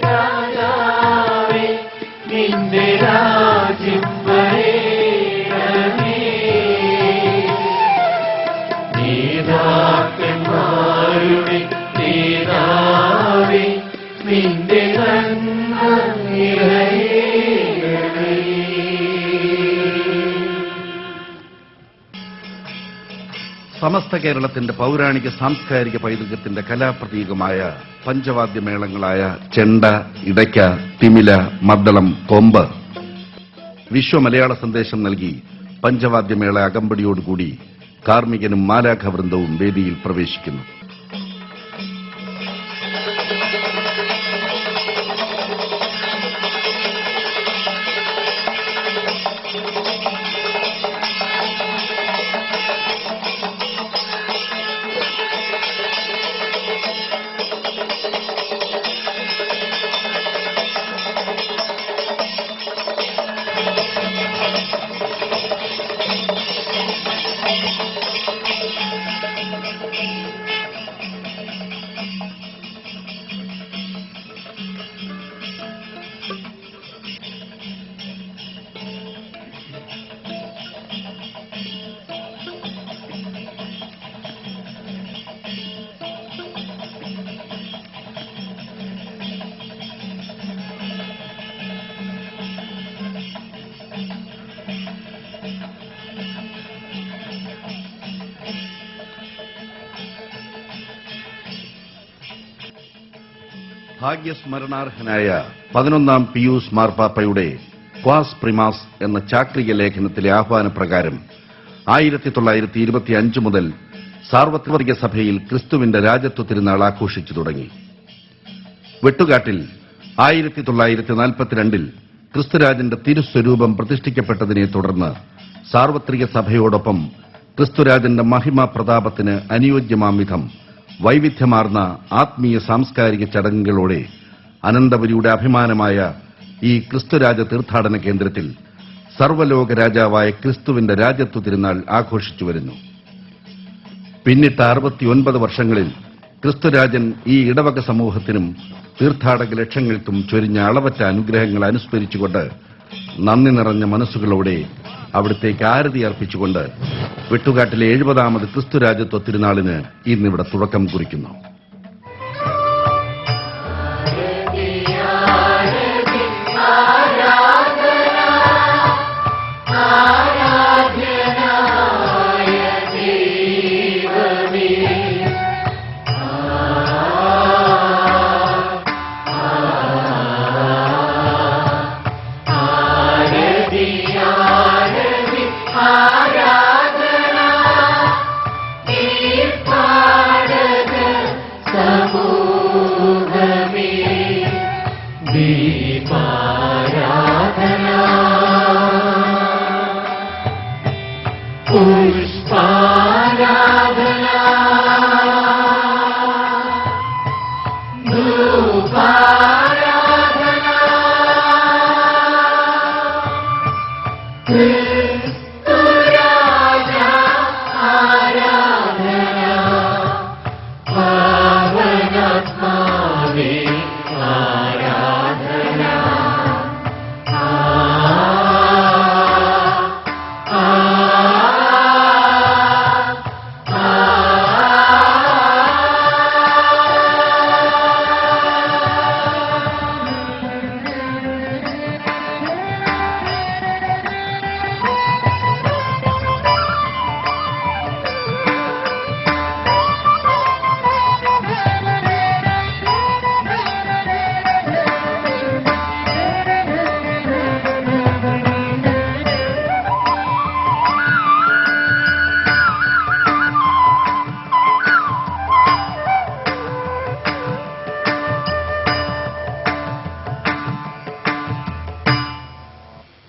രാജാവേ നിന്റെ രാജ്യം വരേണമേ. നേതാക്കന്മാരുടെ നേതാവേ നിന്റെ നന്മ നിറയേണമേ. സമസ്ത കേരളത്തിന്റെ പൌരാണിക സാംസ്കാരിക പൈതൃകത്തിന്റെ കലാപ്രതീകമായ പഞ്ചവാദ്യമേളങ്ങളായ ചെണ്ട, ഇടയ്ക്ക, തിമില, മദ്ദളം, കൊമ്പ് വിശ്വ മലയാള സന്ദേശം നൽകി പഞ്ചവാദ്യമേള അകമ്പടിയോടുകൂടി കാർമികനും മാലാഖവൃന്ദവും വേദിയിൽ പ്രവേശിക്കുന്നു. ഭാഗ്യസ്മരണാർഹനായ 11-ാം പിയൂസ് മാർപ്പാപ്പയുടെ ക്വാസ് പ്രിമാസ് എന്ന ചാക്രിക ലേഖനത്തിലെ ആഹ്വാനപ്രകാരം 1925 മുതൽ സാർവത്രിക സഭയിൽ ക്രിസ്തുവിന്റെ രാജത്വ തിരുനാൾ ആഘോഷിച്ചു തുടങ്ങി. വെട്ടുകാട്ടിൽ 1942 ക്രിസ്തുരാജന്റെ തിരുസ്വരൂപം പ്രതിഷ്ഠിക്കപ്പെട്ടതിനെ തുടർന്ന് സാർവത്രിക സഭയോടൊപ്പം ക്രിസ്തുരാജന്റെ മഹിമ പ്രതാപത്തിന് അനുയോജ്യമാം വിധം വൈവിധ്യമാർന്ന ആത്മീയ സാംസ്കാരിക ചടങ്ങുകളോടെ അനന്തപുരിയുടെ അഭിമാനമായ ഈ ക്രിസ്തുരാജ തീർത്ഥാടന കേന്ദ്രത്തിൽ സർവ്വലോക രാജാവായ ക്രിസ്തുവിന്റെ രാജത്വ തിരുനാൾ ആഘോഷിച്ചു വരുന്നു. പിന്നിട്ട 69 വർഷങ്ങളിൽ ക്രിസ്തുരാജൻ ഈ ഇടവക സമൂഹത്തിനും തീർത്ഥാടക ലക്ഷങ്ങൾക്കും ചൊരിഞ്ഞ അളവറ്റ അനുഗ്രഹങ്ങൾ അനുസ്മരിച്ചുകൊണ്ട് നന്ദി നിറഞ്ഞ മനസ്സുകളോടെ അവിടത്തേക്ക് ആരതി അർപ്പിച്ചുകൊണ്ട് വെട്ടുകാട്ടിലെ 70-ാമത് ക്രിസ്തുരാജത്വ തിരുനാളിന് ഇന്നിവിടെ തുടക്കം കുറിക്കുന്നു.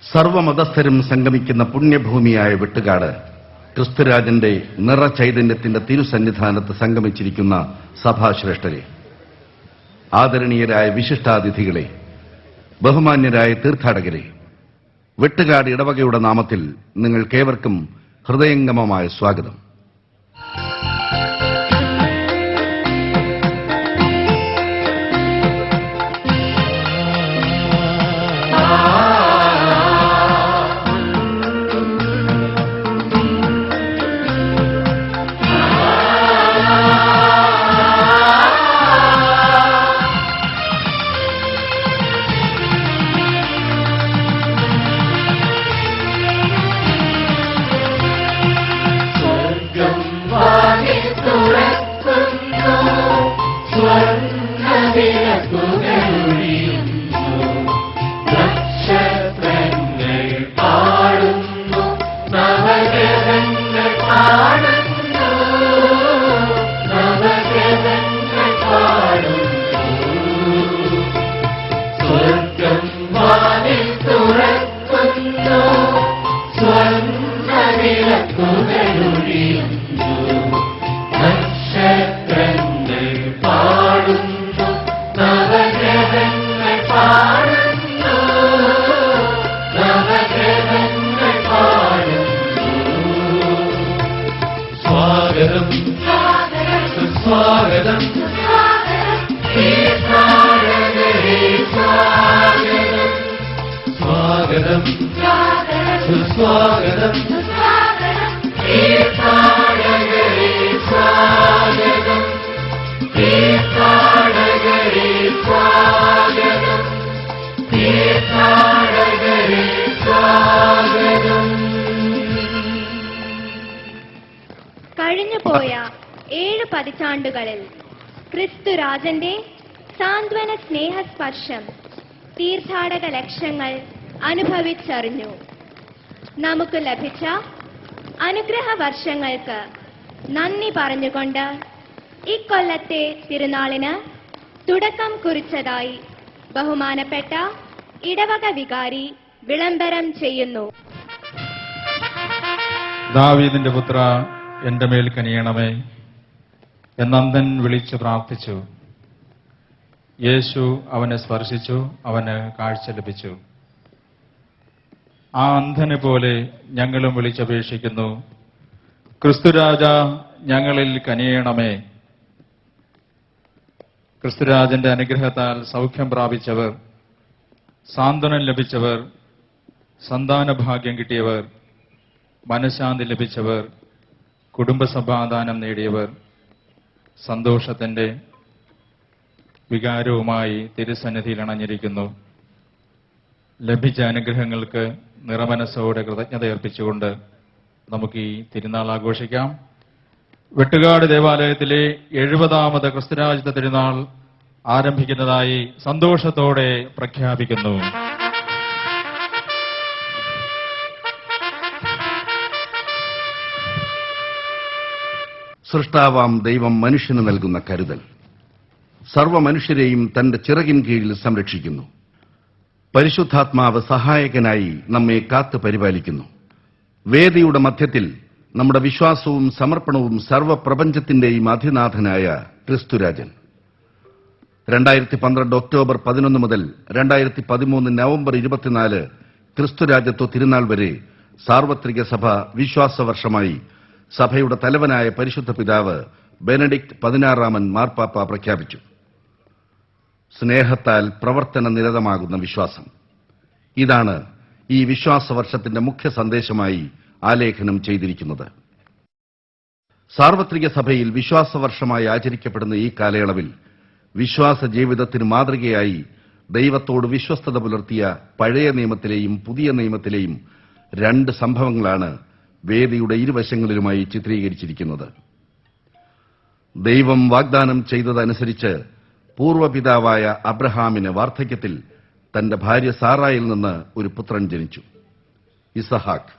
സർവമതസ്ഥരും സംഗമിക്കുന്ന പുണ്യഭൂമിയായ വെട്ടുകാട് ക്രിസ്തുരാജന്റെ നിറചൈതന്യത്തിന്റെ തിരുസന്നിധാനത്ത് സംഗമിച്ചിരിക്കുന്ന സഭാശ്രേഷ്ഠരെ, ആദരണീയരായ വിശിഷ്ടാതിഥികളെ, ബഹുമാന്യരായ തീർത്ഥാടകരെ, വെട്ടുകാട് ഇടവകയുടെ നാമത്തിൽ നിങ്ങൾക്കേവർക്കും ഹൃദയംഗമമായ സ്വാഗതം. സ്വാഗതം സ്വാഗതം സുസ്വാഗതം സ്വാഗതം കഴിഞ്ഞുപോയ 7 പതിറ്റാണ്ടുകളിൽ ക്രിസ്തുരാജന്റെ സാന്ത്വന സ്നേഹസ്പർശം തീർത്ഥാടക ലക്ഷങ്ങൾ അനുഭവിച്ചറിഞ്ഞു. നമുക്ക് ലഭിച്ച അനുഗ്രഹ വർഷങ്ങൾക്ക് നന്ദി പറഞ്ഞുകൊണ്ട് ഇക്കൊല്ലത്തെ തിരുനാളിന് തുടക്കം കുറിച്ചതായി ബഹുമാനപ്പെട്ട ഇടവക വികാരി വിളംബരം ചെയ്യുന്നു. ദാവീദിന്റെ പുത്ര, എന്റെ മേൽ കനിയണമേ എന്നന്ധൻ വിളിച്ചു പ്രാർത്ഥിച്ചു. യേശു അവനെ സ്പർശിച്ചു, അവന് കാഴ്ച ലഭിച്ചു. ആ അന്ധനെ പോലെ ഞങ്ങളും വിളിച്ചപേക്ഷിക്കുന്നു, ക്രിസ്തുരാജ ഞങ്ങളിൽ കനിയണമേ. ക്രിസ്തുരാജന്റെ അനുഗ്രഹത്താൽ സൗഖ്യം പ്രാപിച്ചവർ, സാന്ത്വനം ലഭിച്ചവർ, സന്താനഭാഗ്യം കിട്ടിയവർ, മനഃശാന്തി ലഭിച്ചവർ, കുടുംബസമാധാനം നേടിയവർ, സന്തോഷത്തിന്റെ വികാരവുമായി തിരുസന്നിധിയിൽ അണഞ്ഞിരിക്കുന്നു. ലഭിച്ച അനുഗ്രഹങ്ങൾക്ക് നിറമനസ്സോടെ കൃതജ്ഞതയർപ്പിച്ചുകൊണ്ട് നമുക്ക് ഈ തിരുനാൾ ആഘോഷിക്കാം. വെട്ടുകാട് ദേവാലയത്തിലെ 70ാമത് ക്രിസ്തുരാജ്യത്തെ തിരുനാൾ ആരംഭിക്കുന്നതായി സന്തോഷത്തോടെ പ്രഖ്യാപിക്കുന്നു. സൃഷ്ടാവാം ദൈവം മനുഷ്യന് നൽകുന്ന കരുതൽ സർവ്വ മനുഷ്യരെയും തന്റെ ചിറകിൻ കീഴിൽ സംരക്ഷിക്കുന്നു. പരിശുദ്ധാത്മാവ് സഹായകനായി നമ്മെ കാത്തു പരിപാലിക്കുന്നു. വേദിയുടെ മധ്യത്തിൽ നമ്മുടെ വിശ്വാസവും സമർപ്പണവും സർവ്വപ്രപഞ്ചത്തിന്റെയും അധിനാഥനായ ക്രിസ്തുരാജൻ. 2012 ഒക്ടോബർ 11 മുതൽ 2013 നവംബർ 24 ക്രിസ്തുരാജത്വ തിരുനാൾ വരെ സാർവത്രിക സഭ വിശ്വാസവർഷമായി സഭയുടെ തലവനായ പരിശുദ്ധ പിതാവ് ബെനഡിക്ട് 16 മാർപ്പാപ്പ പ്രഖ്യാപിച്ചു. സ്നേഹത്താൽ പ്രവർത്തന നിരതമാകുന്ന വിശ്വാസം, ഇതാണ് ഈ വിശ്വാസവർഷത്തിന്റെ മുഖ്യ സന്ദേശമായി ആലേഖനം ചെയ്തിരിക്കുന്നത്. സാർവത്രിക സഭയിൽ വിശ്വാസവർഷമായി ആചരിക്കപ്പെടുന്ന ഈ കാലയളവിൽ വിശ്വാസ ജീവിതത്തിന് മാതൃകയായി ദൈവത്തോട് വിശ്വസ്തത പുലർത്തിയ പഴയ നിയമത്തിലെയും പുതിയ നിയമത്തിലെയും 2 സംഭവങ്ങളാണ് വേദിയുടെ ഇരുവശങ്ങളിലുമായി ചിത്രീകരിച്ചിരിക്കുന്നത്. ദൈവം വാഗ്ദാനം ചെയ്തതനുസരിച്ച് പൂർവ്വപിതാവായ അബ്രഹാമിന് വാർദ്ധക്യത്തിൽ തന്റെ ഭാര്യ സാറായിൽ നിന്ന് ഒരു പുത്രൻ ജനിച്ചു, ഇസഹാക്ക്.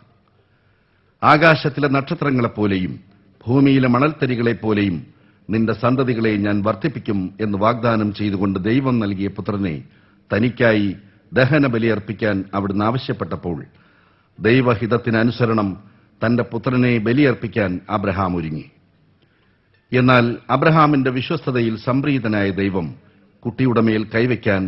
ആകാശത്തിലെ നക്ഷത്രങ്ങളെപ്പോലെയും ഭൂമിയിലെ മണൽത്തരികളെപ്പോലെയും നിന്റെ സന്തതികളെ ഞാൻ വർദ്ധിപ്പിക്കും എന്ന് വാഗ്ദാനം ചെയ്തുകൊണ്ട് ദൈവം നൽകിയ പുത്രനെ തനിക്കായി ദഹന ബലിയർപ്പിക്കാൻ അവിടുന്ന് ആവശ്യപ്പെട്ടപ്പോൾ ദൈവഹിതത്തിനനുസരണം തന്റെ പുത്രനെ ബലിയർപ്പിക്കാൻ അബ്രഹാം ഒരുങ്ങി. എന്നാൽ അബ്രഹാമിന്റെ വിശ്വസ്തതയിൽ സംപ്രീതനായ ദൈവം കുട്ടിയുടെ മേൽ കൈവയ്ക്കാൻ